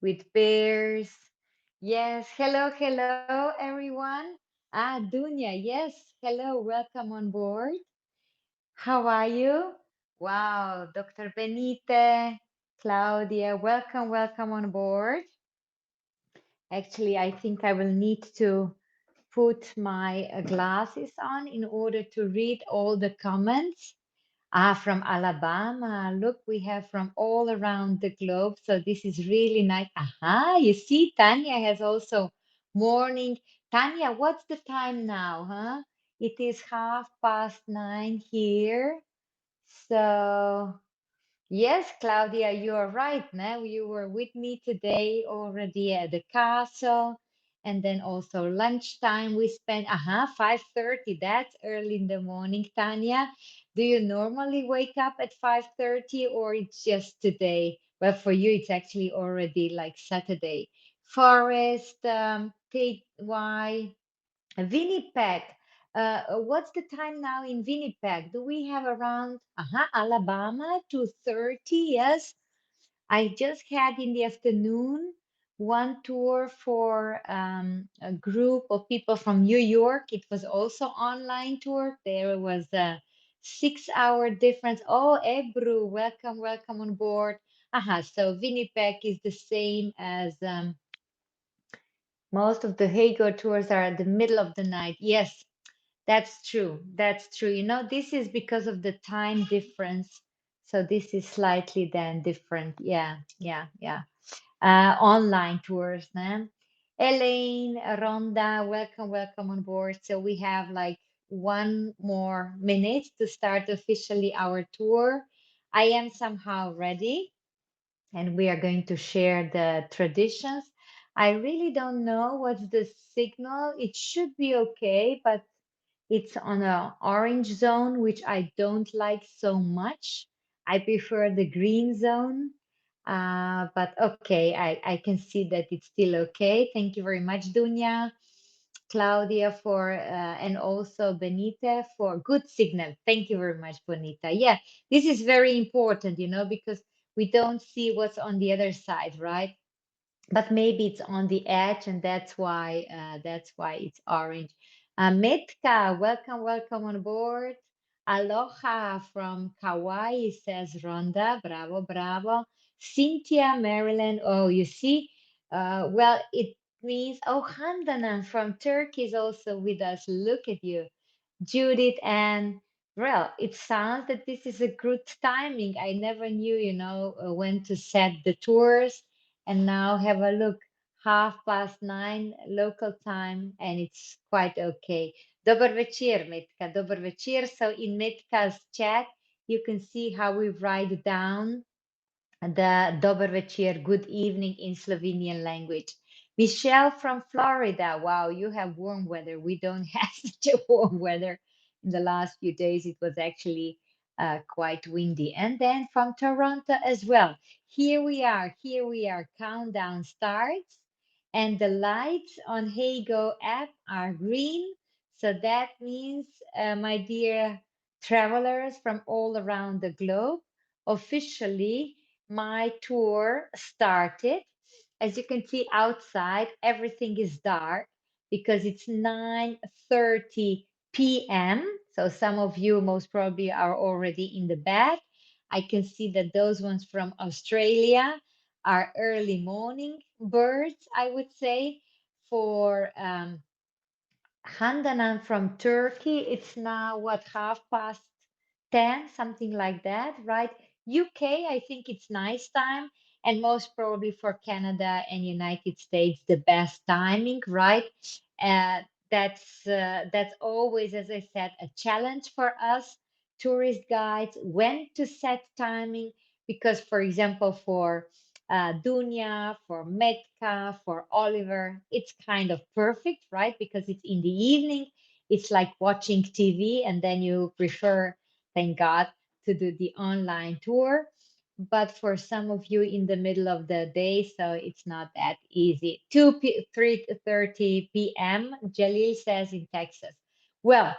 with bears. Yes, hello, hello, everyone. Dunya, yes, hello, welcome on board. How are you? Wow, Dr. Benite, Claudia, welcome, welcome on board. Actually, I think I will need to put my glasses on in order to read all the comments. From Alabama. Look, we have from all around the globe. So this is really nice. Aha, you see, Tanya has also morning. Tanya, what's the time now, huh? It is 9:30 here. So yes, Claudia, you are right. Now you were with me today already at the castle, and then also lunchtime we spent. 5:30. That's early in the morning, Tanya. Do you normally wake up at 5:30, or it's just today? Well, for you, it's actually already like Saturday. Forest, take why? Winnipeg. What's the time now in Winnipeg? Do we have around Alabama 2:30? Yes. I just had in the afternoon one tour for a group of people from New York. It was also online tour. There was a 6 hour difference. Oh, Ebru, welcome, welcome on board. So Winnipeg is the same as most of the Hago tours are at the middle of the night. Yes, that's true. That's true. This is because of the time difference. So this is slightly then different. Yeah, yeah, yeah. Online tours, man. Elaine, Rhonda, welcome, welcome on board. So we have like 1 more minute to start officially our tour. I am somehow ready, and we are going to share the traditions. I really don't know what's the signal. It should be okay, but it's on a orange zone, which I don't like so much. I prefer the green zone. But okay, I can see that it's still okay. Thank you very much, Dunya, Claudia, and also Benita for good signal. Thank you very much, Bonita. Yeah, this is very important, because we don't see what's on the other side, right? But maybe it's on the edge, and that's why it's orange. Metka, welcome, welcome on board. Aloha from Kauai, says Rhonda. Bravo, bravo. Cynthia, Maryland. Oh, you see, well, it means, oh, Handanan from Turkey is also with us. Look at you. Judith, and well, it sounds that this is a good timing. I never knew, when to set the tours, and now have a look, 9:30 local time, and it's quite okay. Dobar večer, Metka. Dobar večer. So in Metka's chat, you can see how we write down the Dobar večer, good evening in Slovenian language. Michelle from Florida. Wow, you have warm weather. We don't have such a warm weather. In the last few days, it was actually quite windy. And then from Toronto as well. Here we are. Here we are. Countdown starts. And the lights on HeyGo app are green. So that means, my dear travelers from all around the globe, officially my tour started. As you can see outside, everything is dark because it's 9:30 p.m. So some of you most probably are already in the bed. I can see that those ones from Australia are early morning birds, I would say. For Handanan from Turkey, it's now what, 10:30, something like that, right? UK, I think it's nice time, and most probably for Canada and United States, the best timing, right? Uh, that's always, as I said, a challenge for us tourist guides when to set timing, because, for example, for Dunya, for Metka, for Oliver. It's kind of perfect, right? Because it's in the evening. It's like watching TV, and then you prefer, thank God, to do the online tour. But for some of you in the middle of the day, so it's not that easy. 3:30 p.m., Jalil says in Texas. Well,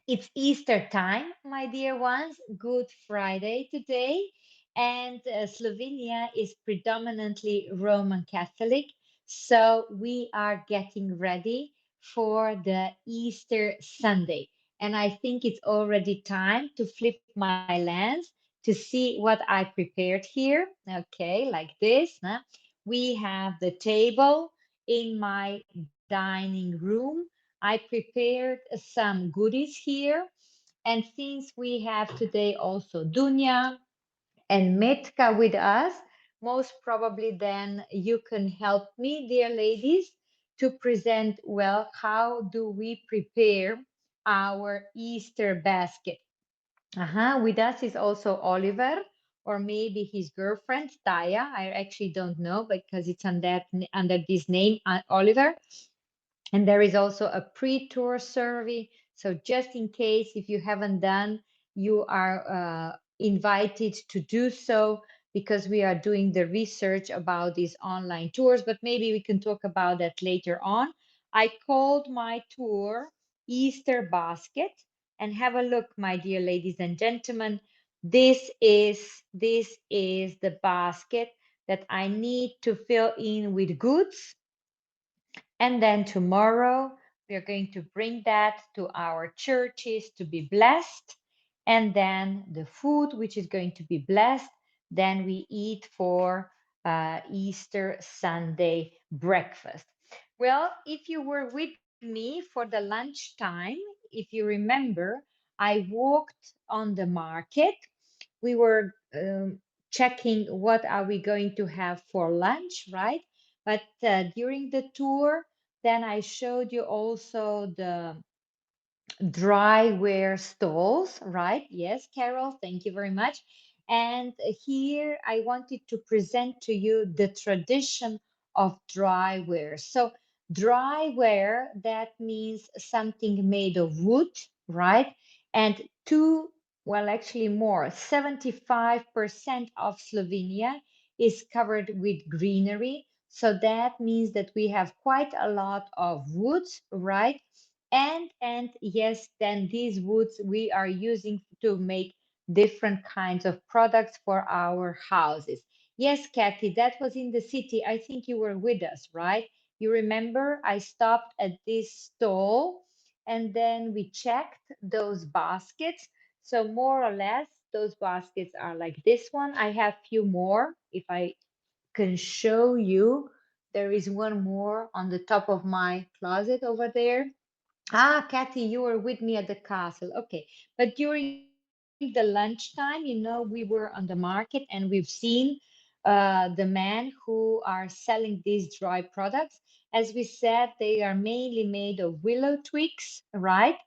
it's Easter time, my dear ones. Good Friday today. And Slovenia is predominantly Roman Catholic. So we are getting ready for the Easter Sunday. And I think it's already time to flip my lens to see what I prepared here. Okay, like this. We have the table in my dining room. I prepared some goodies here. And since we have today also Dunya and Metka with us, most probably then you can help me, dear ladies, to present well how do we prepare our Easter basket. With us is also Oliver, or maybe his girlfriend Taya. I actually don't know because it's under this name, Oliver. And there is also a pre-tour survey. So just in case if you haven't done, you are invited to do so because we are doing the research about these online tours, but maybe we can talk about that later on. I called my tour Easter Basket, and have a look, my dear ladies and gentlemen. This is the basket that I need to fill in with goods, and then tomorrow, we are going to bring that to our churches to be blessed. And then the food, which is going to be blessed, then we eat for Easter Sunday breakfast. Well, if you were with me for the lunchtime, if you remember, I walked on the market. We were checking what are we going to have for lunch, right? But during the tour, then I showed you also the dryware stalls, right? Yes, Carol, thank you very much. And here I wanted to present to you the tradition of dryware. So dryware, that means something made of wood, right? And two, well, actually more, 75% of Slovenia is covered with greenery. So that means that we have quite a lot of woods, right? And yes, then these woods we are using to make different kinds of products for our houses. Yes, Kathy, that was in the city. I think you were with us, right? You remember I stopped at this stall and then we checked those baskets. So more or less, those baskets are like this one. I have few more. If I can show you, there is one more on the top of my closet over there. Kathy, you were with me at the castle. Okay. But during the lunchtime, we were on the market and we've seen the men who are selling these dry products. As we said, they are mainly made of willow twigs, right?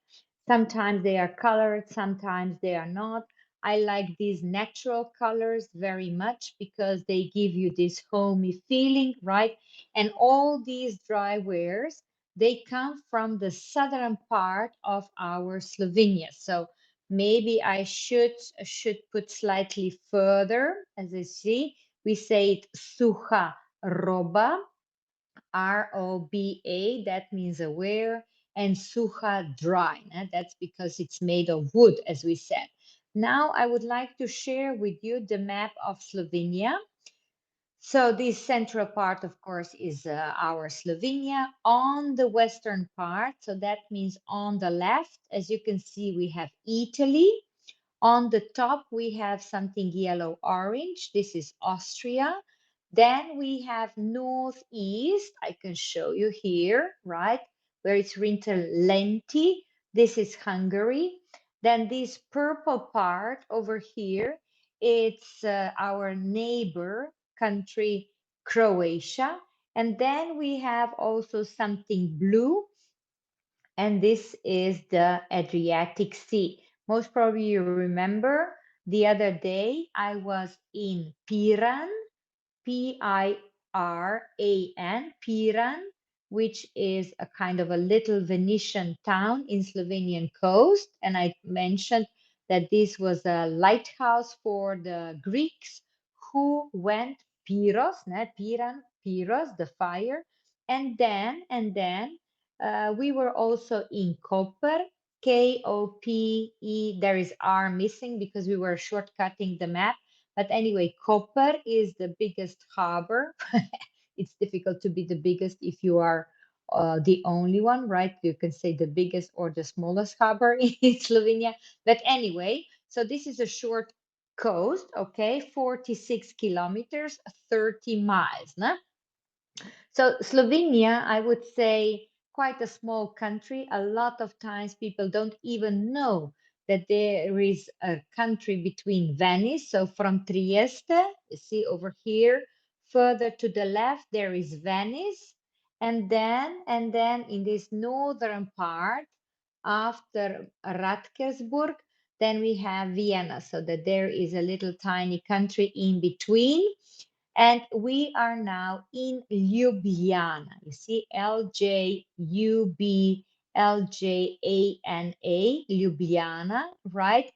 Sometimes they are colored, sometimes they are not. I like these natural colors very much because they give you this homey feeling, right? And all these dry wares, they come from the southern part of our Slovenia. So maybe I should put slightly further. As I see, we say it suha roba, ROBA, that means aware, and suha dry. That's because it's made of wood, as we said. Now I would like to share with you the map of Slovenia. So this central part, of course, is our Slovenia. On the western part, so that means on the left, as you can see, we have Italy. On the top, we have something yellow-orange. This is Austria. Then we have northeast. I can show you here, right? Where it's written Lenti. This is Hungary. Then this purple part over here, it's our neighbor country, Croatia. And then we have also something blue, and this is the Adriatic Sea. Most probably you remember the other day I was in Piran, Piran, Piran, which is a kind of a little Venetian town in Slovenian coast. And I mentioned that this was a lighthouse for the Greeks who went Piros, Piran, Piros, the fire. And then we were also in Koper, Kope. There is R missing because we were shortcutting the map. But anyway, Koper is the biggest harbor. It's difficult to be the biggest if you are the only one, right? You can say the biggest or the smallest harbor in Slovenia. But anyway, so this is a short coast, okay, 46 kilometers, 30 miles. No? So Slovenia, I would say, quite a small country. A lot of times people don't even know that there is a country between Venice. So from Trieste, you see over here, further to the left, there is Venice. And then in this northern part, after Radkersburg, then we have Vienna. So that there is a little tiny country in between. And we are now in Ljubljana. You see, Ljubljana, Ljubljana, right?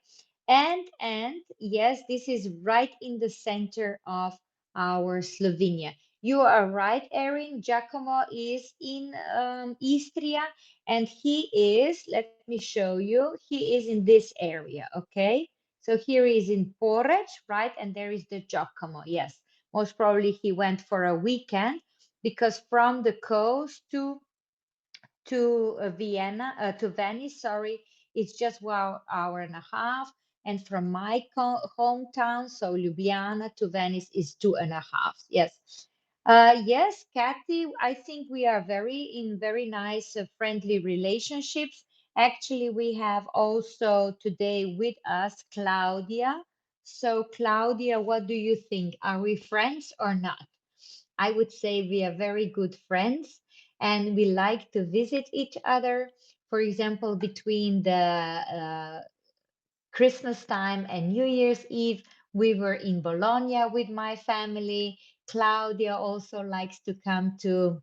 And yes, this is right in the center of our Slovenia. You are right, Erin. Giacomo is in Istria, and he is, let me show you, he is in this area, okay? So here he is in Porec, right? And there is the Giacomo, yes. Most probably he went for a weekend because from the coast to Vienna, to Venice, sorry, it's just 1 hour and a half. And from my hometown, so Ljubljana to Venice is 2.5. Yes. Yes, Kathy, I think we are in very nice, friendly relationships. Actually, we have also today with us Claudia. So, Claudia, what do you think? Are we friends or not? I would say we are very good friends and we like to visit each other. For example, between the Christmas time and New Year's Eve, we were in Bologna with my family. Claudia also likes to come to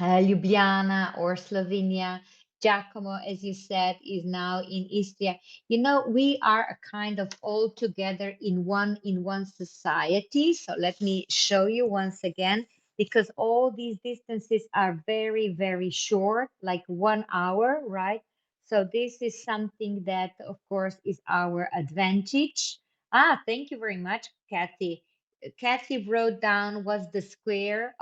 Ljubljana or Slovenia. Giacomo, as you said, is now in Istria. You know, we are a kind of all together in one society. So let me show you once again, because all these distances are very, very short, like 1 hour, right? So this is something that, of course, is our advantage. Ah, thank you very much, Kathy. Kathy wrote down what's the square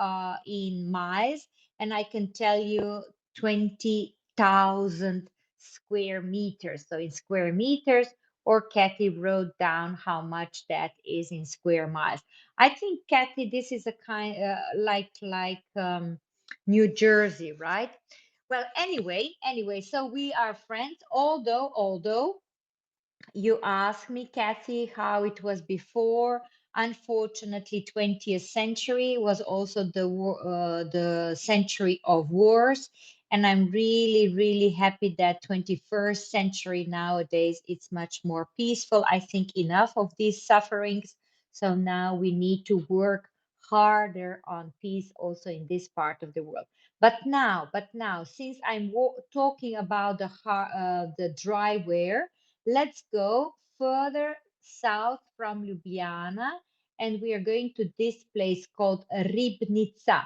in miles, and I can tell you 20,000 square meters. So in square meters, or Kathy wrote down how much that is in square miles. I think, Kathy, this is a kind like New Jersey, right? Well, anyway, so we are friends, although you asked me, Kathy, how it was before. Unfortunately, 20th century was also the century of wars, and I'm really, really happy that 21st century nowadays it's much more peaceful. I think enough of these sufferings. So now we need to work harder on peace also in this part of the world. But now, since I'm talking about the dry wear, let's go further south from Ljubljana, and we are going to this place called Ribnica,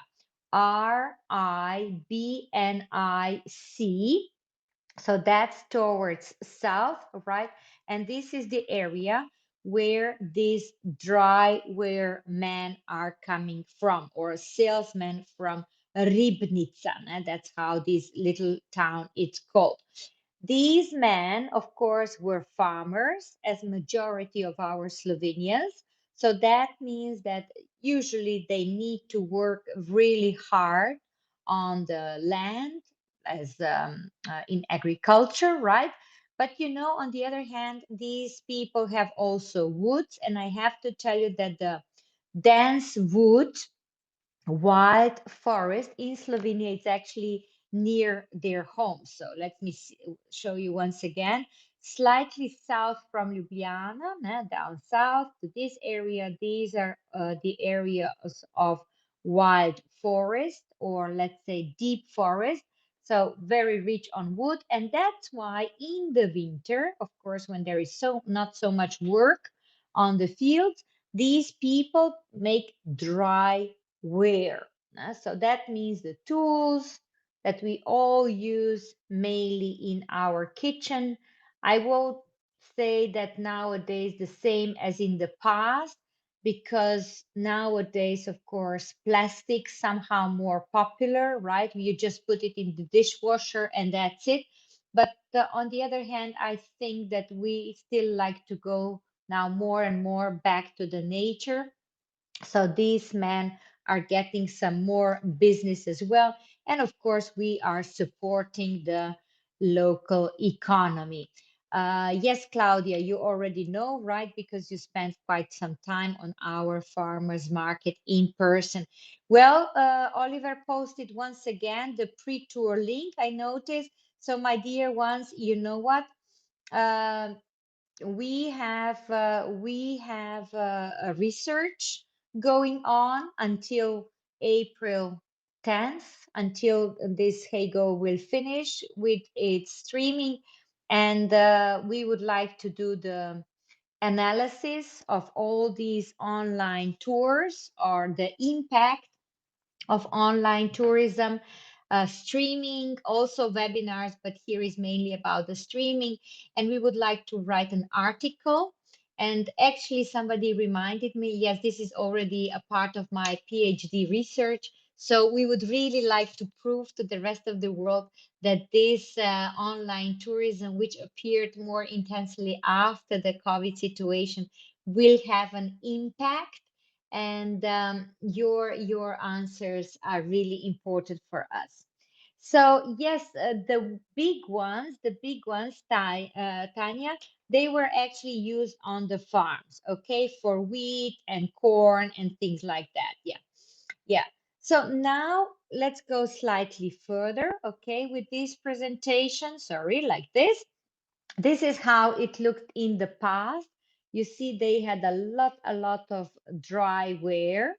Ribnic. So that's towards south, right? And this is the area where these dry wear men are coming from, or salesmen from Ribnica. And that's how this little town is called. These men, of course, were farmers, as majority of our Slovenians. So that means that usually they need to work really hard on the land, as in agriculture, right? But on the other hand, these people have also woods, and I have to tell you that the dense wood wild forest in Slovenia. It's actually near their home. So let me show you once again. Slightly south from Ljubljana, down south to this area. These are the areas of wild forest, or let's say deep forest. So very rich on wood. And that's why in the winter, of course, when there is not so much work on the fields, these people make dry wear. So that means the tools that we all use mainly in our kitchen. I will say that nowadays, the same as in the past, because nowadays, of course, plastic somehow more popular, right? You just put it in the dishwasher and that's it. But on the other hand, I think that we still like to go now more and more back to the nature, so these men are getting some more business as well. And of course, we are supporting the local economy. Yes, Claudia, you already know, right? Because you spent quite some time on our farmers market in person. Well, Oliver posted once again the pre-tour link, I noticed. So, my dear ones, you know what? Um we have a research going on until April 10th, until this Hago will finish with its streaming, and we would like to do the analysis of all these online tours or the impact of online tourism, streaming, also webinars, but here is mainly about the streaming. And we would like to write an article. And actually, somebody reminded me, yes, this is already a part of my PhD research. So we would really like to prove to the rest of the world that this online tourism, which appeared more intensely after the COVID situation, will have an impact, and your answers are really important for us. So yes, the big ones, Tanya, they were actually used on the farms, okay, for wheat and corn and things like that. Yeah, yeah. So now let's go slightly further, okay, with this presentation. Sorry, like this. This is how it looked in the past. You see, they had a lot of dry wear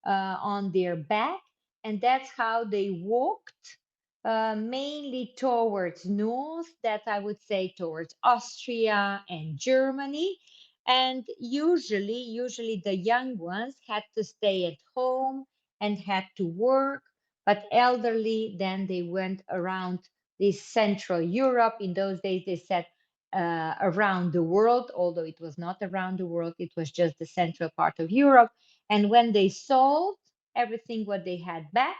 on their back, and that's how they walked, mainly towards north, that I would say towards Austria and Germany. And usually the young ones had to stay at home and had to work, but elderly, then they went around this Central Europe. In those days, they said around the world, although it was not around the world, it was just the central part of Europe. And when they sold everything what they had back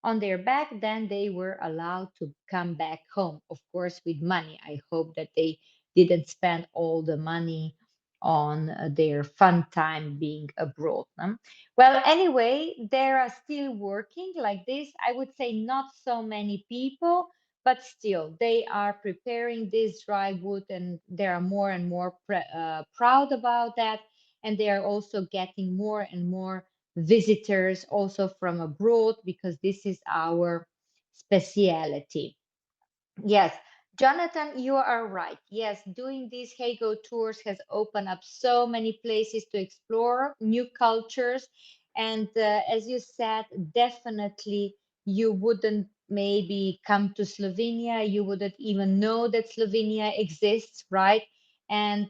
on their back, then they were allowed to come back home, of course, with money. I hope that they didn't spend all the money on their fun time being abroad. Well, anyway, they are still working like this. I would say not so many people, but still they are preparing this dry wood, and they are more and more proud about that, and they are also getting more and more visitors also from abroad, because this is our speciality. Yes, Jonathan, you are right. Yes, doing these Hago tours has opened up so many places to explore new cultures. And as you said, definitely you wouldn't maybe come to Slovenia. You wouldn't even know that Slovenia exists, right? And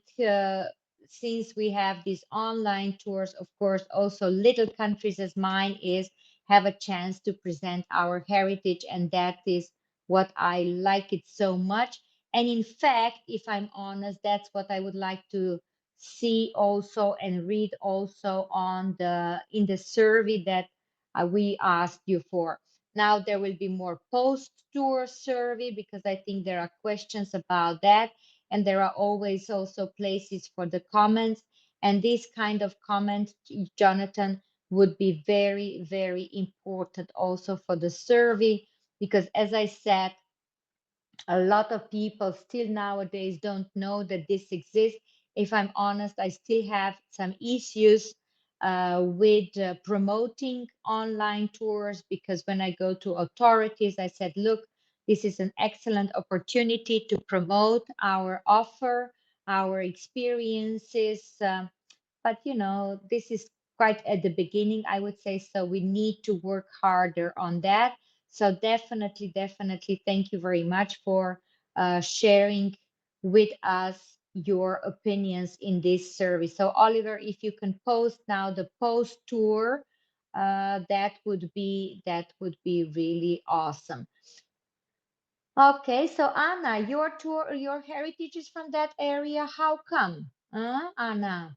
since we have these online tours, of course, also little countries as mine is have a chance to present our heritage, and that is what I like it so much. And in fact, if I'm honest, that's what I would like to see also and read also on the in the survey that we asked you for. Now there will be more post-tour survey, because I think there are questions about that, and there are always also places for the comments. And this kind of comment, Jonathan, would be very, very important also for the survey, because as I said, a lot of people still nowadays don't know that this exists. If I'm honest, I still have some issues with promoting online tours, because when I go to authorities, I said, look, this is an excellent opportunity to promote our offer, our experiences. But this is quite at the beginning, I would say. So we need to work harder on that. So definitely, thank you very much for sharing with us your opinions in this survey. So Oliver, if you can post now the post tour, that would be really awesome. Okay, so Anna, your tour, your heritage is from that area. How come? Anna,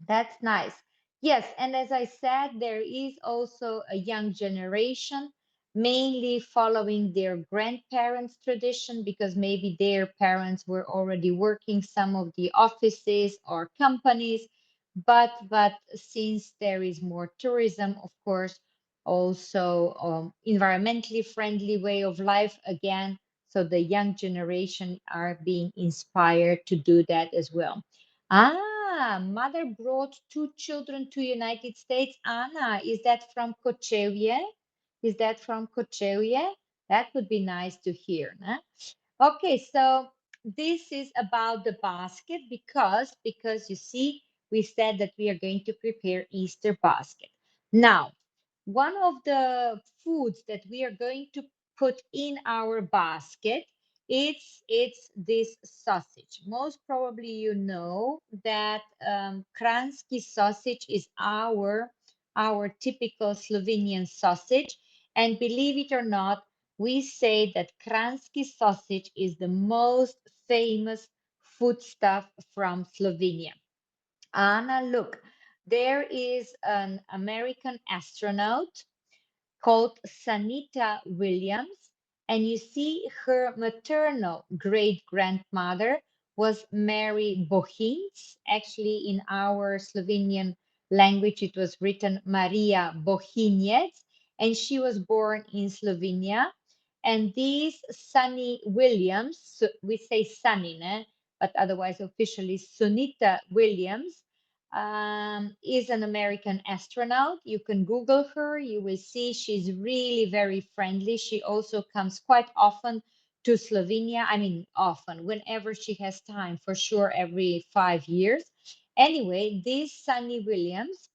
that's nice. Yes, and as I said, there is also a young generation, mainly following their grandparents' tradition because maybe their parents were already working some of the offices or companies. But since there is more tourism, of course, also environmentally friendly way of life again. So the young generation are being inspired to do that as well. Mother brought two children to United States. Anna, is that from Kočevje? Is that from Kočevje? That would be nice to hear. Nah? Okay, so this is about the basket because you see, we said that we are going to prepare Easter basket. Now, one of the foods that we are going to put in our basket, it's this sausage. Most probably you know that Kranjski sausage is our typical Slovenian sausage, and believe it or not, we say that Kranjski sausage is the most famous foodstuff from Slovenia. Anna, look, there is an American astronaut called Sanita Williams. And you see, her maternal great grandmother was Mary Bohinc. Actually, in our Slovenian language, it was written Maria Bohinec, and she was born in Slovenia. And this Sunny Williams, we say Sunny, né? But otherwise officially Sunita Williams, is an American astronaut. You can Google her. You will see she's really very friendly. She also comes quite often to Slovenia. I mean, often, whenever she has time, for sure, every 5 years. Anyway, this Sunny Williams,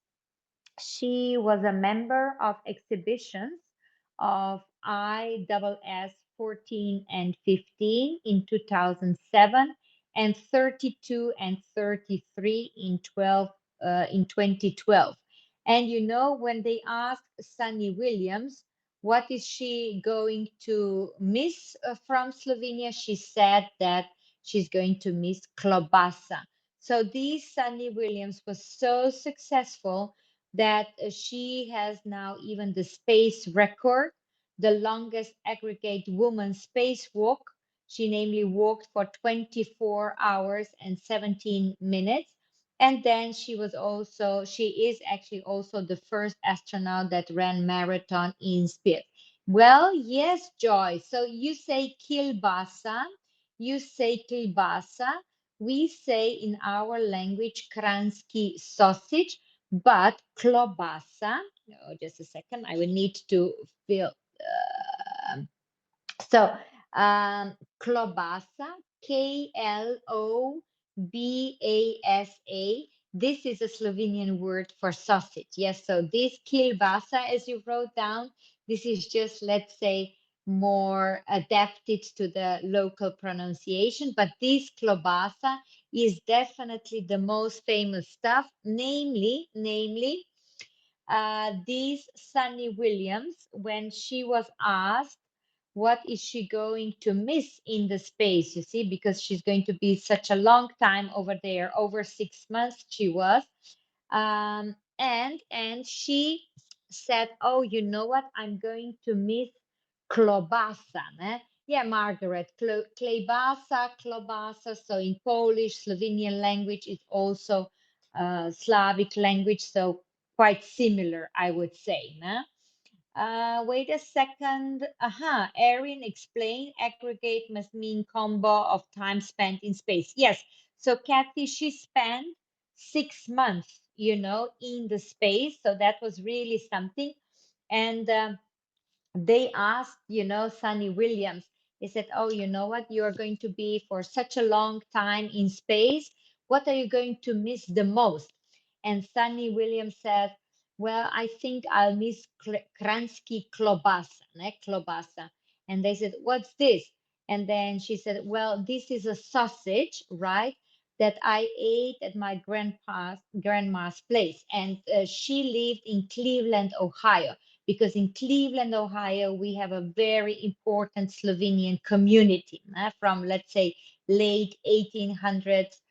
she was a member of exhibitions of ISS 14 and 15 in 2007 and 32 and 33 in 2012. And you know, when they asked Sunny Williams, what is she going to miss from Slovenia? She said that she's going to miss klobasa. So this Sunny Williams was so successful that she has now even the space record, the longest aggregate woman spacewalk. She namely walked for 24 hours and 17 minutes. And then she is actually also the first astronaut that ran marathon in Spit. Well, yes, Joy. So you say kilbasa, you say kilbasa. We say in our language kranski sausage, but klobasa, oh, just a second, I will need to fill. Uh, so, klobasa, Klobasa. This is a Slovenian word for sausage. Yes, so this kilbasa, as you wrote down, this is just, let's say, more adapted to the local pronunciation. But this klobasa is definitely the most famous stuff, namely, this Sunny Williams, when she was asked what is she going to miss in the space, you see, because she's going to be such a long time over there, over 6 months she was. And she said, oh, you know what? I'm going to miss klobasa. Eh? Yeah, Margaret, klobasa. So in Polish, Slovenian language is also Slavic language, so quite similar, I would say. Nah? Wait a second. Erin explained aggregate must mean combo of time spent in space. Yes. So Kathy, she spent 6 months, in the space. So that was really something. And they asked, Sunny Williams, they said, oh, you know what? You are going to be for such a long time in space. What are you going to miss the most? And Sunny Williams said, well, I think I'll miss Kransky klobasa, ne? Klobasa. And they said, what's this? And then she said, well, this is a sausage, right? That I ate at my grandma's place. And she lived in Cleveland, Ohio, because in Cleveland, Ohio, we have a very important Slovenian community from, let's say, late 1800s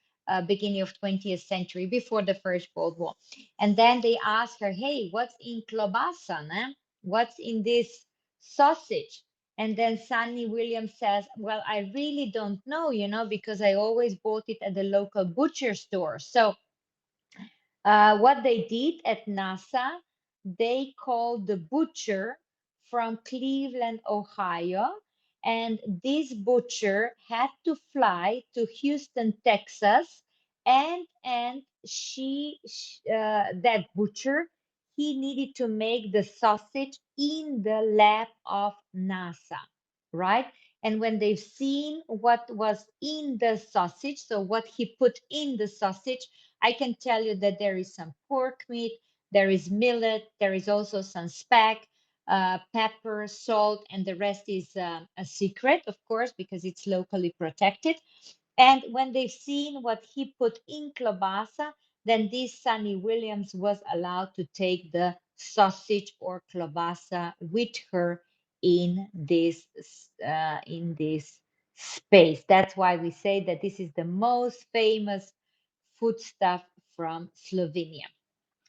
beginning of 20th century, before the First World War. And then they asked her, hey, what's in klobasa? Eh? What's in this sausage? And then Sunny Williams says, well, I really don't know, because I always bought it at the local butcher store. So what they did at NASA, they called the butcher from Cleveland, Ohio, and this butcher had to fly to Houston, Texas, and that butcher, he needed to make the sausage in the lab of NASA, right? And when they've seen what was in the sausage, so what he put in the sausage, I can tell you that there is some pork meat, there is millet, there is also some speck, pepper, salt, and the rest is a secret, of course, because it's locally protected. And when they've seen what he put in klobasa, then this Sunny Williams was allowed to take the sausage or klobasa with her in this space. That's why we say that this is the most famous foodstuff from Slovenia.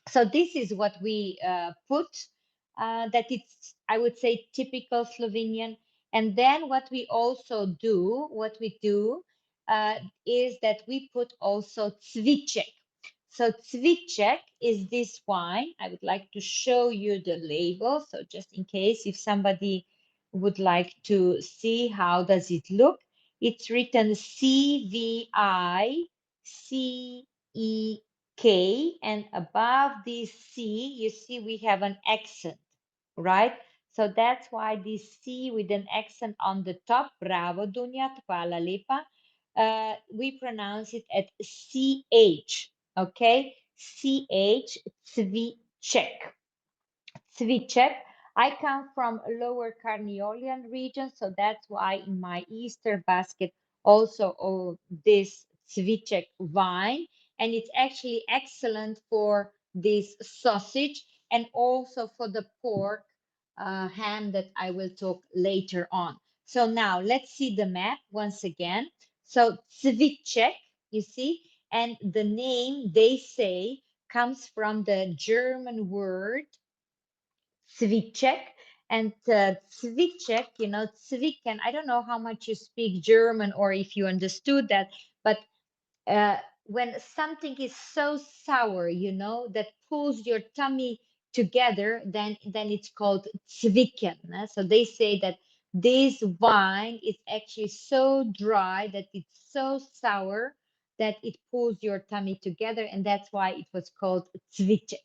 So this is what we put, that it's, I would say, typical Slovenian. And then what we do uh, is that we put also cviček. So cviček is this wine. I would like to show you the label. So just in case if somebody would like to see how does it look, it's written CVICE, and above this C, you see we have an accent, right? So that's why this C with an accent on the top, bravo Dunja, hvala lepa, we pronounce it at CH, okay? CH, cviček. Cviček. I come from Lower Carniolan region, so that's why in my Easter basket also this cviček wine, and it's actually excellent for this sausage and also for the pork ham that I will talk later on. So now let's see the map once again. So cviček, you see, and the name they say comes from the German word Cviček. And Cviček, Zwicken, I don't know how much you speak German or if you understood that, but uh, when something is so sour, that pulls your tummy together, then it's called Zwicken. So they say that this wine is actually so dry that it's so sour that it pulls your tummy together, and that's why it was called Cviček.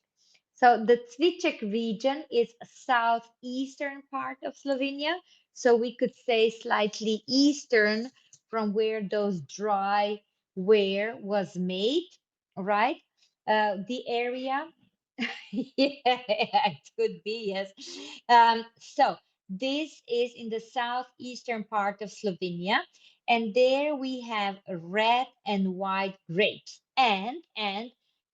So the Cviček region is southeastern part of Slovenia. So we could say slightly eastern from where those dry ware was made, right? The area, yeah, it could be, yes. So this is in the southeastern part of Slovenia, and there we have red and white grapes. And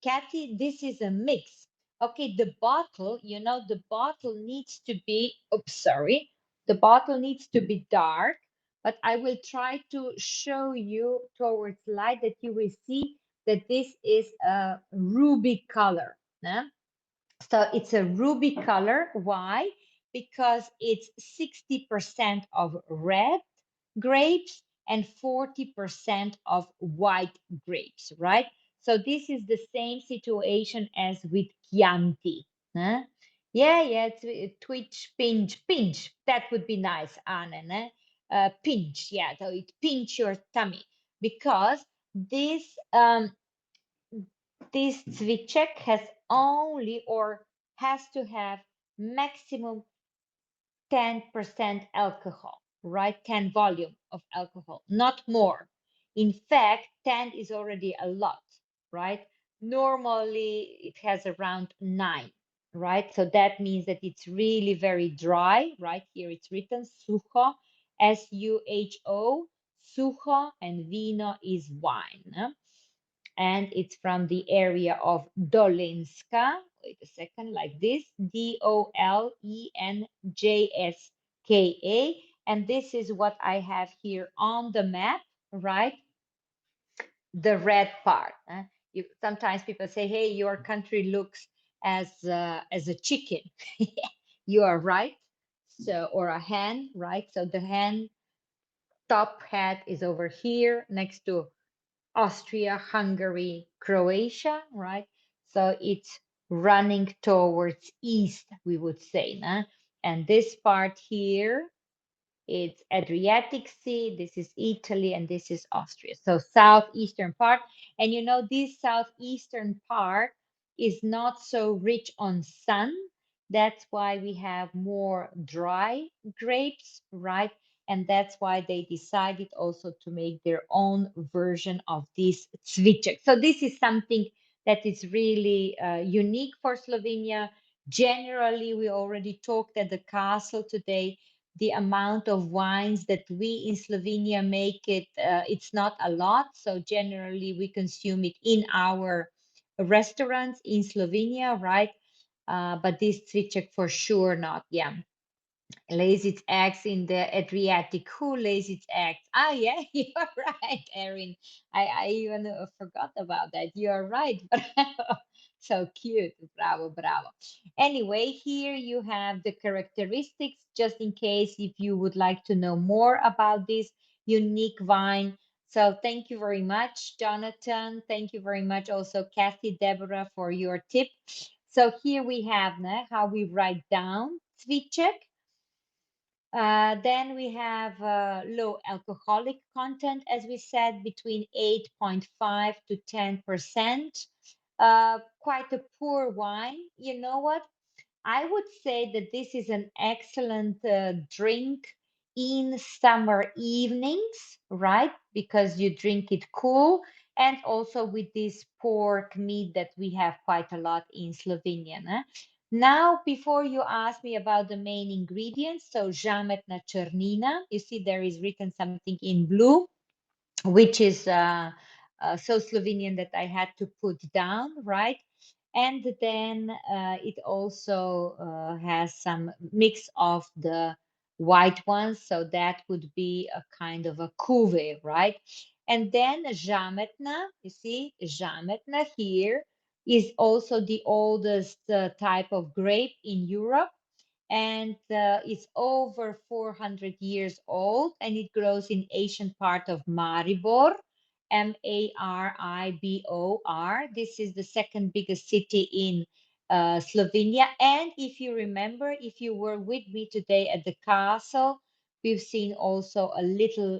Kathy, this is a mix. Okay, the bottle, the bottle needs to be, oops, sorry, the bottle needs to be dark, but I will try to show you towards light that you will see that this is a ruby color. Yeah? So it's a ruby color. Why? Because it's 60% of red grapes and 40% of white grapes, right? So this is the same situation as with Chianti. Huh? Yeah, it's twitch, pinch. That would be nice, Anne. Pinch, yeah, so it pinch your tummy because this Cviček has only or has to have maximum 10% alcohol, right? 10 volume of alcohol, not more. In fact, 10 is already a lot, right? Normally it has around 9, right? So that means that it's really very dry, right? Here it's written suho, SUHO, suho, and vino is wine. And it's from the area of Dolenska. Wait a second, like this, Dolenjska. And this is what I have here on the map, right? the red part. Sometimes people say, "Hey, your country looks as a chicken." You are right. So, or a hen, right? So the hen top hat is over here next to Austria, Hungary, Croatia, right? So it's running towards east, we would say, nah? And this part here, it's Adriatic Sea, this is Italy, and this is Austria. So southeastern part. And you know, this southeastern part is not so rich on sun. That's why we have more dry grapes, right? And that's why they decided also to make their own version of this cviček. So this is something that is really unique for Slovenia. Generally, we already talked at the castle today the amount of wines that we in Slovenia make it, it's not a lot. So generally we consume it in our restaurants in Slovenia, right? But this cviček for sure not. Yeah, lays its eggs in the Adriatic. Who lays its eggs? Ah, yeah, you're right, Erin. I even forgot about that. You're right. Bravo. So cute. Bravo, bravo. Anyway, here you have the characteristics, just in case if you would like to know more about this unique vine. So thank you very much, Jonathan. Thank you very much also, Kathy, Deborah, for your tip. So here we have how we write down Cviček. Then we have low alcoholic content, as we said, between 8.5 to 10%. Quite a poor wine. You know what? I would say that this is an excellent drink in summer evenings, right? Because you drink it cool, and also with this pork meat that we have quite a lot in Slovenia. Now, before you ask me about the main ingredients, so žametna črnina, you see there is written something in blue, which is so Slovenian that I had to put down, right? And then it also has some mix of the white ones, so that would be a kind of a cuvée, right? And then žametna, you see, žametna here is also the oldest type of grape in Europe, and it's over 400 years old, and it grows in ancient part of Maribor, Maribor. This is the second biggest city in Slovenia. And if you remember, if you were with me today at the castle, we've seen also a little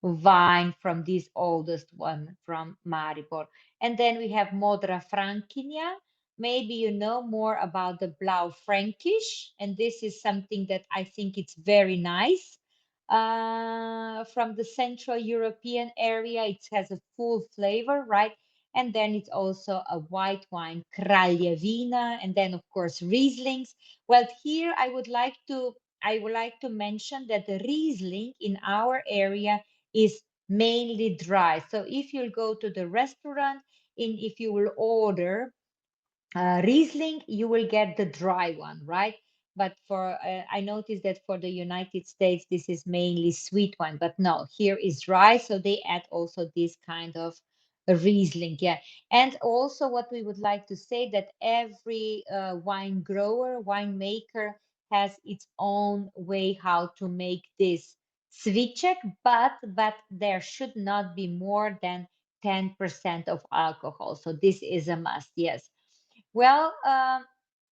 vine from this oldest one from Maribor. And then we have Modra Frankinja. Maybe you know more about the Blau Fränkisch, and this is something that I think it's very nice. From the Central European area, it has a full flavor, right? And then it's also a white wine, Kraljevina, and then of course Rieslings. Well, here I would like to mention that the Riesling in our area is mainly dry. So if you'll go to the restaurant, if you will order Riesling, you will get the dry one, right? But I noticed that for the United States, this is mainly sweet one, but no, here is dry. So they add also this kind of a Riesling, yeah. And also what we would like to say that every wine grower, winemaker has its own way how to make this Cviček, but there should not be more than 10% of alcohol. So this is a must, yes. Well,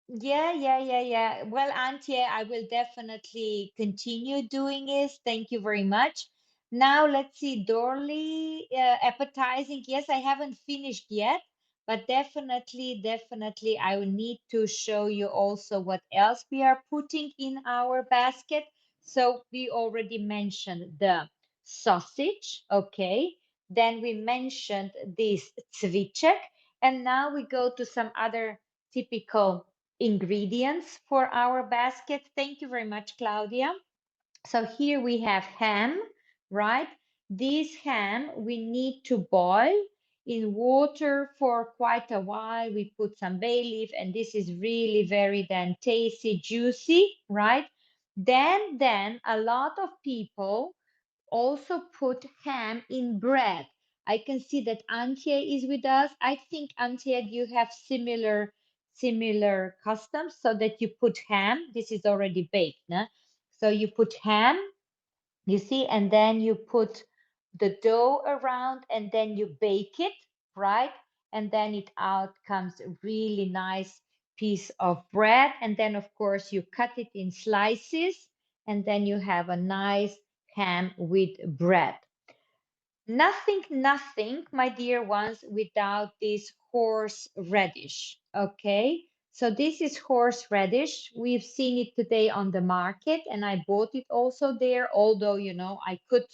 yeah, yeah, yeah, yeah. Well, Antje, I will definitely continue doing this. Thank you very much. Now let's see, Dorley, appetizing. Yes, I haven't finished yet, but definitely, I will need to show you also what else we are putting in our basket. So we already mentioned the sausage, okay? Then we mentioned this cviček, and now we go to some other typical ingredients for our basket. Thank you very much, Claudia. So here we have ham, right? This ham we need to boil in water for quite a while. We put some bay leaf, and this is really very then tasty, juicy, right? Then a lot of people also put ham in bread. I can see that Antje is with us. I think Antje, you have similar customs, so that you put ham. This is already baked, no? So you put ham, you see, and then you put the dough around, and then you bake it, right? And then it out comes a really nice piece of bread. And then, of course, you cut it in slices, and then you have a nice ham with bread. Nothing, my dear ones, without this horseradish. Okay, so this is horseradish. We've seen it today on the market, and I bought it also there. Although, I could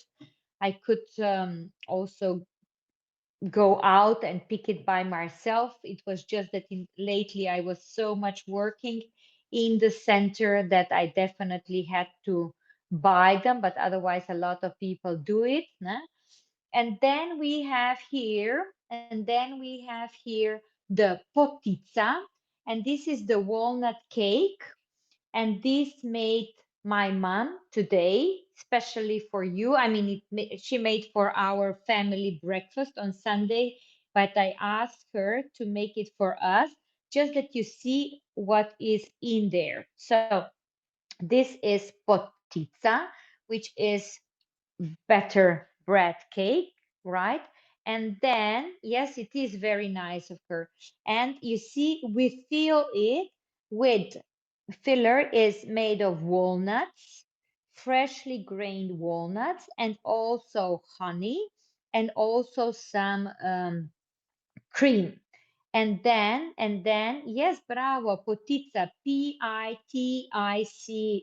also go out and pick it by myself. It was just that lately I was so much working in the center that I definitely had to buy them, but otherwise a lot of people do it. Nah? And then we have here the potitza, and this is the walnut cake, and this made my mom today, especially for you. I mean, she made for our family breakfast on Sunday, but I asked her to make it for us, just that you see what is in there. So this is potitza, which is better bread cake, right? And then, yes, it is very nice of her. And you see, we fill it with filler is made of walnuts, freshly grained walnuts, and also honey, and also some cream. And then, yes, bravo, potizza, Pitizza,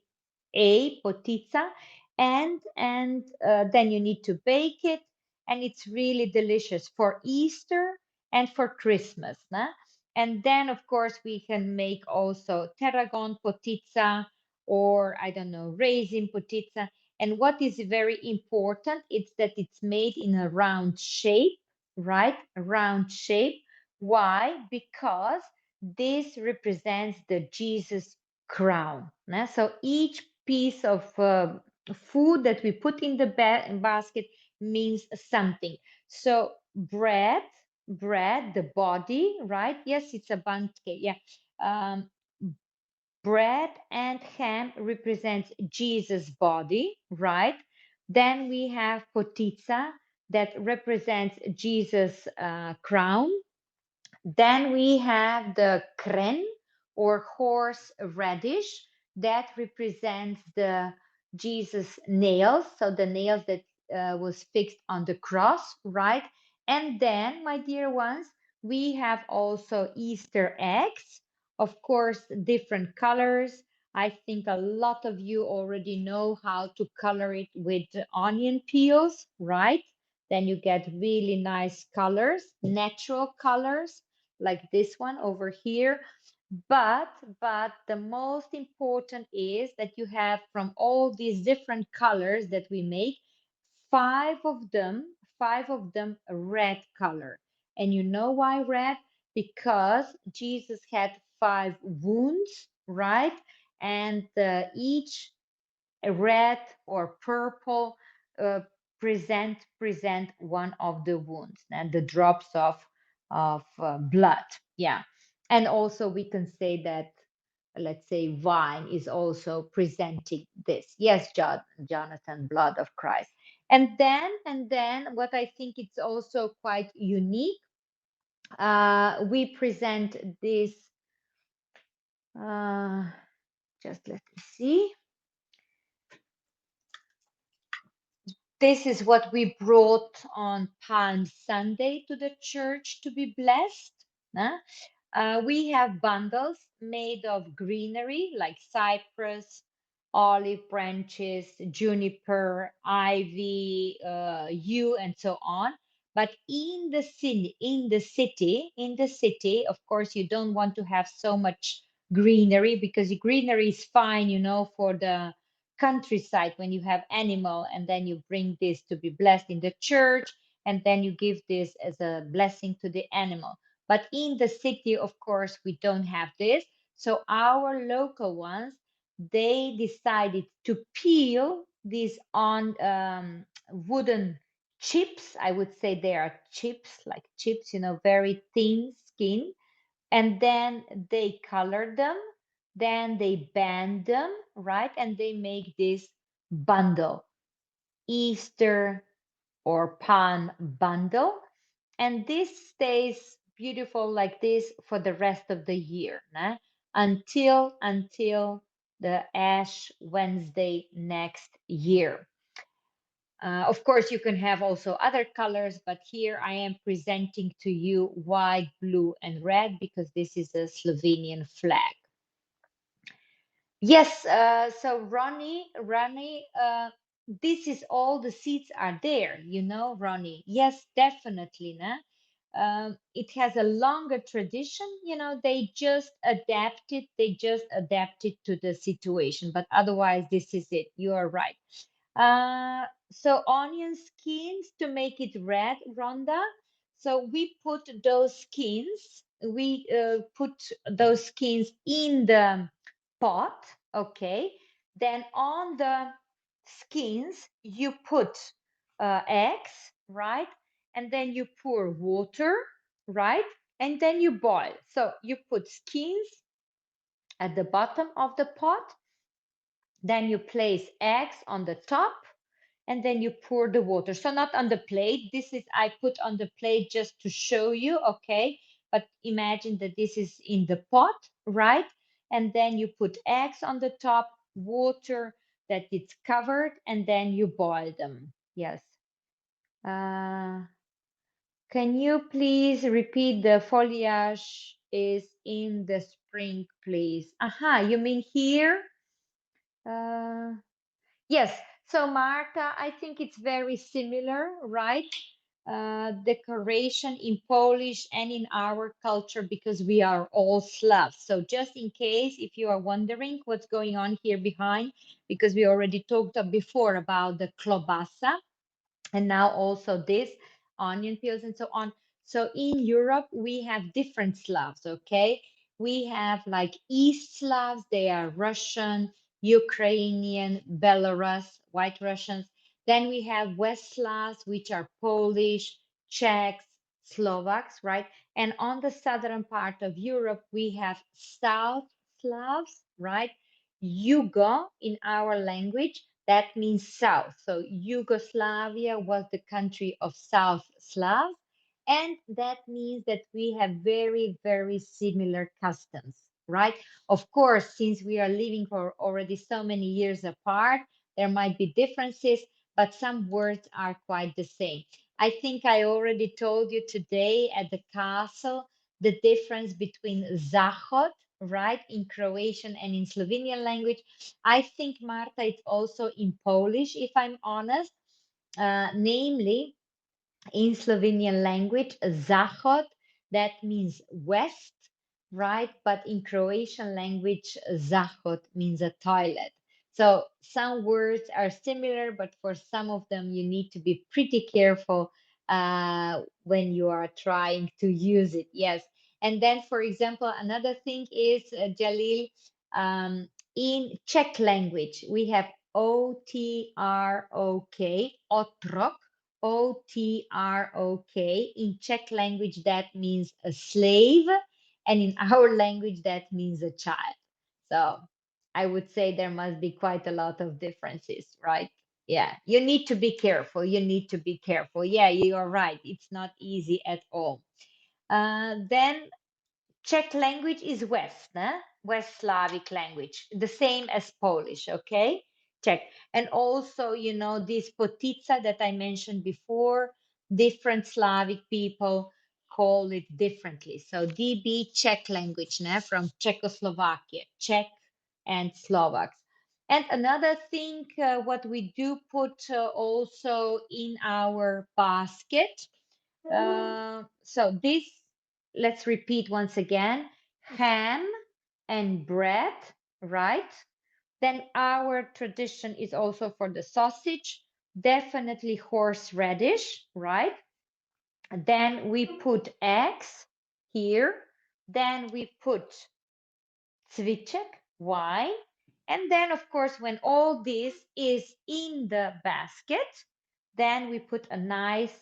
potizza, and then you need to bake it, and it's really delicious for Easter and for Christmas, nah? And then, of course, we can make also tarragon potizza, or I don't know, raisin potizza. And what is very important, it's that it's made in a round shape, right? A round shape. Why? Because this represents the Jesus crown. So each piece of food that we put in the basket means something. So bread, the body, right? Yes, it's a bundt cake. Yeah. Um, Bread and ham represents Jesus' body, right? Then we have potitza that represents Jesus' crown. Then we have the kren, or horse radish, that represents the Jesus nails, so the nails that was fixed on the cross, right? And then, my dear ones, we have also Easter eggs, of course, different colors. I think a lot of you already know how to color it with onion peels, right? Then you get really nice colors, natural colors, like this one over here. But the most important is that you have, from all these different colors that we make, five of them red color. And you know why red? Because Jesus had 5 wounds, right? And each red or purple uh, present one of the wounds and the drops of blood. Yeah. And also we can say that, let's say, wine is also presenting this. Yes, Jonathan, blood of Christ. And then what I think it's also quite unique, we present this, uh, just let me see. This is what we brought on Palm Sunday to the church to be blessed. Huh? We have bundles made of greenery like cypress, olive branches, juniper, ivy, yew, and so on. But in the city, of course, you don't want to have so much greenery, because greenery is fine, for the countryside when you have animal, and then you bring this to be blessed in the church, and then you give this as a blessing to the animal. But in the city, of course, we don't have this. So our local ones, they decided to peel these on wooden chips. I would say they are chips, like chips, very thin skin. And then they color them, then they band them, right? And they make this bundle, Easter or palm bundle. And this stays beautiful like this for the rest of the year, nah? Until the Ash Wednesday next year. Of course, you can have also other colors, but here I am presenting to you white, blue, and red because this is a Slovenian flag. Yes, so Ronnie, this is all the seats are there, Ronnie. Yes, definitely, nah? It has a longer tradition, they just adapted to the situation, but otherwise, this is it. You are right. So onion skins to make it red, Rhonda. So we put those skins, in the pot, okay? Then on the skins, you put eggs, right? And then you pour water, right? And then you boil. So you put skins at the bottom of the pot, then you place eggs on the top, and then you pour the water. So not on the plate. This is, I put on the plate just to show you, okay? But imagine that this is in the pot, right? And then you put eggs on the top, water that it's covered, and then you boil them. Yes. Can you please repeat the foliage is in the spring, please? Aha, you mean here? Uh, Yes, so Marta, I think it's very similar, right? Decoration in Polish and in our culture because we are all Slavs. So just in case, if you are wondering what's going on here behind, because we already talked before about the klobasa, and now also this onion peels and so on. So in Europe, we have different Slavs, okay? We have like East Slavs, they are Russian, Ukrainian, Belarus, White Russians. Then we have West Slavs, which are Polish, Czechs, Slovaks, right? And on the southern part of Europe, we have South Slavs, right? Yugo in our language, that means south. So Yugoslavia was the country of South Slavs. And that means that we have very, very similar customs, right? Of course, since we are living for already so many years apart, there might be differences, but some words are quite the same. I think I already told you today at the castle the difference between Zahod, right, in Croatian and in Slovenian language. I think, Marta, it's also in Polish, if I'm honest, namely in Slovenian language, Zahod, that means west, right? But in Croatian language, Zahod means a toilet. So some words are similar, but for some of them, you need to be pretty careful when you are trying to use it. Yes. And then, for example, another thing is, Jalil, um, in Czech language, we have otrok, otrok, otrok. In Czech language, that means a slave, and in our language, that means a child. So I would say there must be quite a lot of differences, right? Yeah, you need to be careful. You need to be careful. Yeah, you're right. It's not easy at all. Then Czech language is West, West Slavic language, the same as Polish, okay? Czech. And also, this potica that I mentioned before, different Slavic people call it differently. So DB Czech language, from Czechoslovakia, Czech and Slovaks. And another thing, what we do put also in our basket, so this, let's repeat once again, ham and bread, right? Then our tradition is also for the sausage, definitely horseradish, right? Then we put eggs here. Then we put cviček, wine. And then, of course, when all this is in the basket, Then we put a nice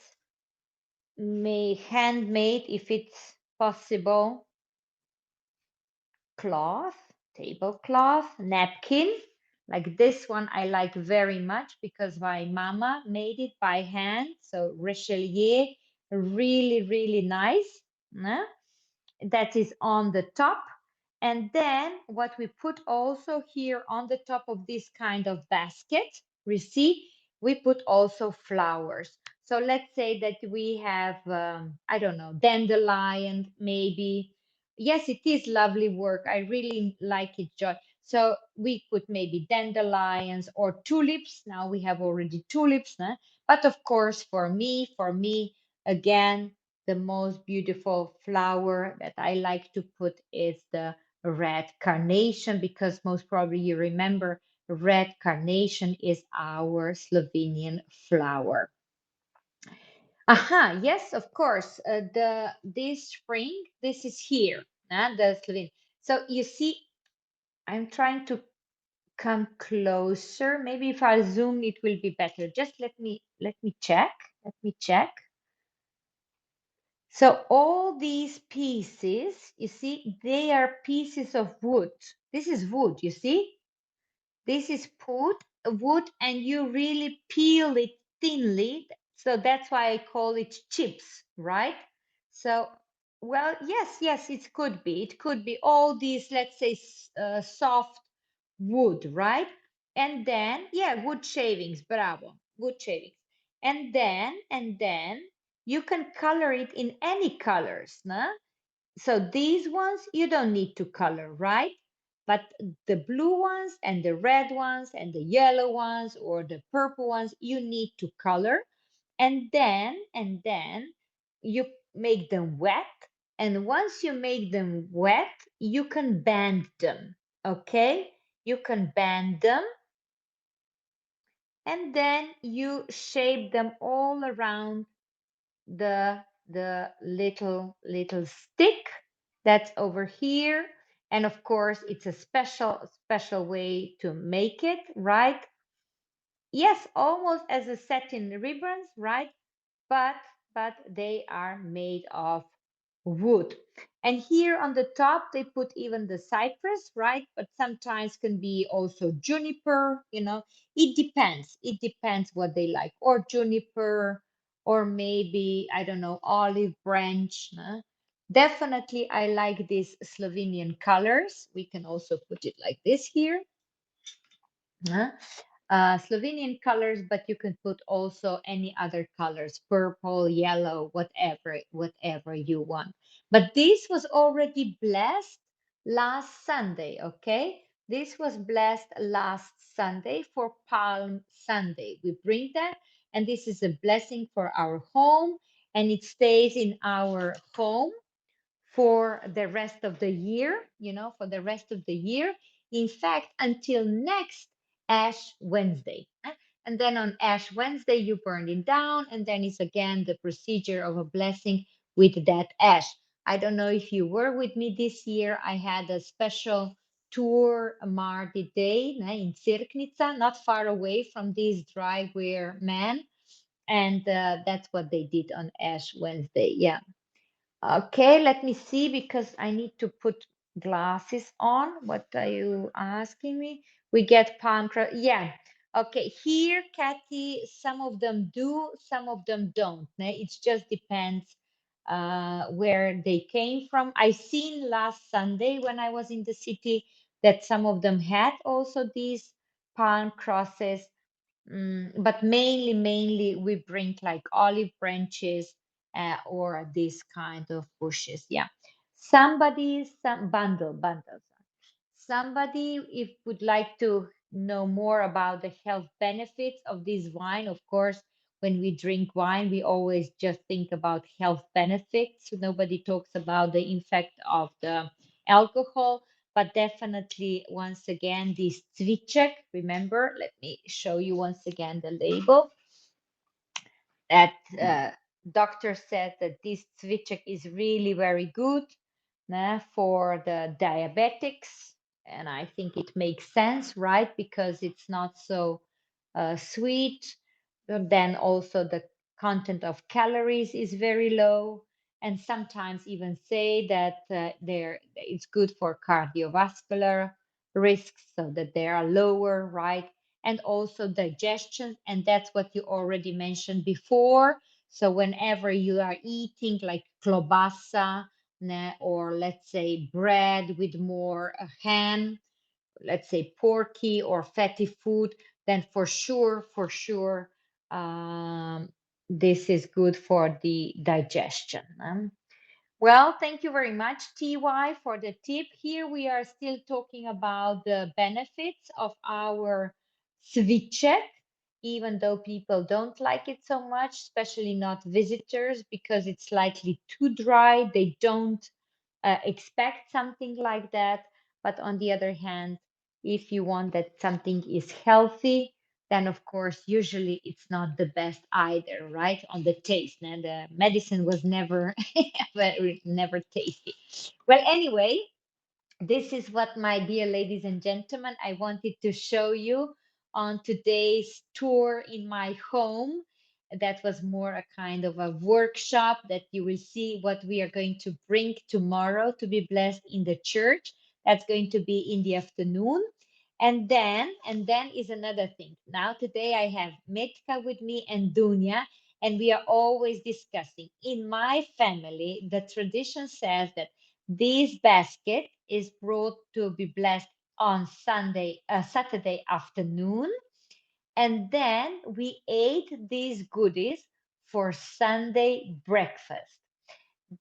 handmade, if it's possible, cloth, tablecloth, napkin. Like this one, I like very much because my mama made it by hand. So Richelieu, really, really nice. That is on the top. And then what we put also here on the top of this kind of basket, we see, we put also flowers. So let's say that we have, I don't know, dandelion, maybe. Yes, it is lovely work. I really like it, Joy. So we put maybe dandelions or tulips. Now we have already tulips. But of course, for me, again, the most beautiful flower that I like to put is the red carnation, because most probably you remember red carnation is our Slovenian flower. Aha, yes, of course. This spring, this is here, the Slovenian. So you see, I'm trying to come closer. Maybe if I zoom, it will be better. Just let me check. Let me check. So all these pieces, you see, they are pieces of wood. This is wood, you see? This is wood, and you really peel it thinly. So that's why I call it chips, right? So, well, yes, it could be. It could be all these, let's say, soft wood, right? And then, yeah, wood shavings, bravo, wood shavings. And then you can color it in any colors, no? So these ones you don't need to color, right? But the blue ones and the red ones and the yellow ones or the purple ones, you need to color. And then you make them wet. And once you make them wet, you can bend them. Okay? You can bend them, and then you shape them all around the little stick that's over here. And of course, it's a special way to make it, right? Yes, almost as a satin ribbons, right? but they are made of wood. And here on the top, they put even the cypress, right? But sometimes can be also juniper, It depends. It depends what they like. Or juniper, or maybe, I don't know, olive branch. Definitely, I like these Slovenian colors. We can also put it like this here. Slovenian colors, but you can put also any other colors, purple, yellow, whatever you want. But this was already blessed last Sunday, okay? This was blessed last Sunday for Palm Sunday. We bring that, and this is a blessing for our home, and it stays in our home for the rest of the year, for the rest of the year. In fact, until next Ash Wednesday. And then on Ash Wednesday, you burn it down, and then it's again the procedure of a blessing with that ash. I don't know if you were with me this year. I had a special tour Mardi Day in Cirknica, not far away from this dryware man. And that's what they did on Ash Wednesday. Yeah. Okay, let me see because I need to put glasses on. What are you asking me? We get palm yeah. Okay, here, Kathy, some of them do, some of them don't. It just depends where they came from. I seen last Sunday when I was in the city that some of them had also these palm crosses. But mainly we bring like olive branches or this kind of bushes. Yeah. Some bundles. Somebody, if would like to know more about the health benefits of this wine, of course, when we drink wine, we always just think about health benefits. Nobody talks about the effect of the alcohol, but definitely, once again, this Cviček, remember, let me show you once again the label. That doctor said that this Cviček is really very good for the diabetics. And I think it makes sense, right? Because it's not so sweet. Then also the content of calories is very low, and sometimes even say that it's good for cardiovascular risks, so that they are lower, right? And also digestion, and that's what you already mentioned before. So whenever you are eating like klobasa, or let's say bread with more ham, let's say porky or fatty food, then for sure, um, this is good for the digestion. Well, thank you very much, TY, for the tip. Here we are still talking about the benefits of our sviček, even though people don't like it so much, especially not visitors, because it's slightly too dry. They don't expect something like that. But on the other hand, if you want that something is healthy, then of course, usually it's not the best either, right? On the taste. And the medicine was never, never tasty. Well, anyway, this is what, my dear ladies and gentlemen, I wanted to show you on today's tour in my home. That was more a kind of a workshop that you will see what we are going to bring tomorrow to be blessed in the church. That's going to be in the afternoon. And then is another thing. Now today I have Metka with me and Dunya, and we are always discussing. In my family, the tradition says that this basket is brought to be blessed on Saturday afternoon, and then we ate these goodies for Sunday breakfast.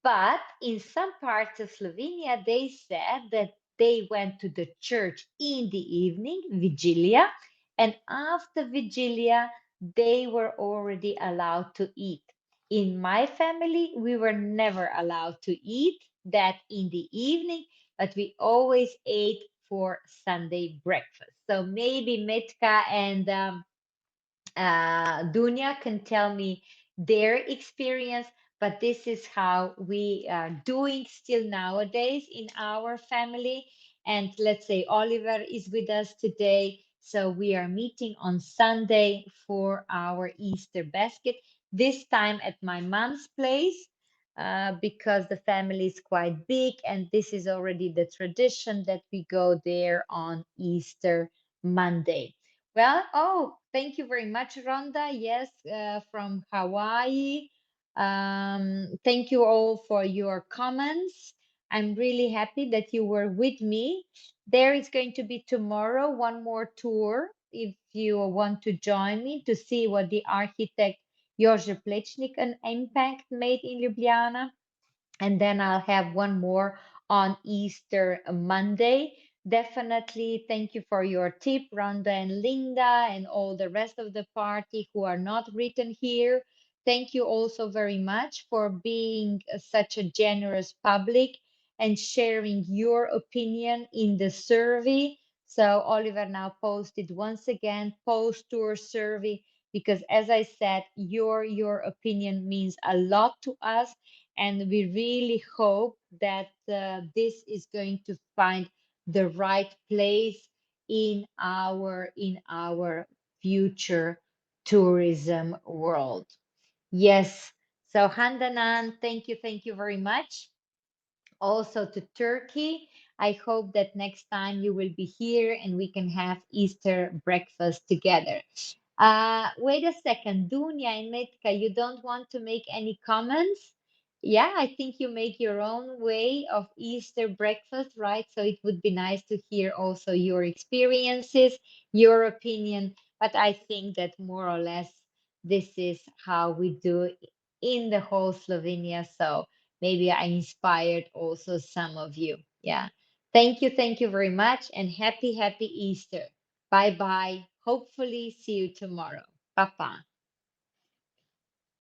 But in some parts of Slovenia, they said that they went to the church in the evening, Vigilia, and after Vigilia, they were already allowed to eat. In my family, we were never allowed to eat that in the evening, but we always ate for Sunday breakfast. So maybe Metka and Dunya can tell me their experience, but this is how we are doing still nowadays in our family. And let's say Oliver is with us today. So we are meeting on Sunday for our Easter basket, this time at my mom's place. Because the family is quite big, and this is already the tradition that we go there on Easter Monday. Well, oh, thank you very much, Rhonda. Yes, from Hawaii. Thank you all for your comments. I'm really happy that you were with me. There is going to be tomorrow one more tour if you want to join me to see what the architect Jože Plečnik an impact made in Ljubljana. And then I'll have one more on Easter Monday. Definitely thank you for your tip, Rhonda and Linda, and all the rest of the party who are not written here. Thank you also very much for being such a generous public and sharing your opinion in the survey. So Oliver now posted once again post-tour survey, because as I said, your opinion means a lot to us, and we really hope that this is going to find the right place in our future tourism world. Yes. So Handanan, thank you very much. Also to Turkey. I hope that next time you will be here and we can have Easter breakfast together. Wait a second, Dunya and Metka, you don't want to make any comments? Yeah, I think you make your own way of Easter breakfast, right? So it would be nice to hear also your experiences, your opinion. But I think that more or less this is how we do it in the whole Slovenia. So maybe I inspired also some of you. Yeah. Thank you very much, and happy Easter. Bye bye. Hopefully, see you tomorrow. Bye bye.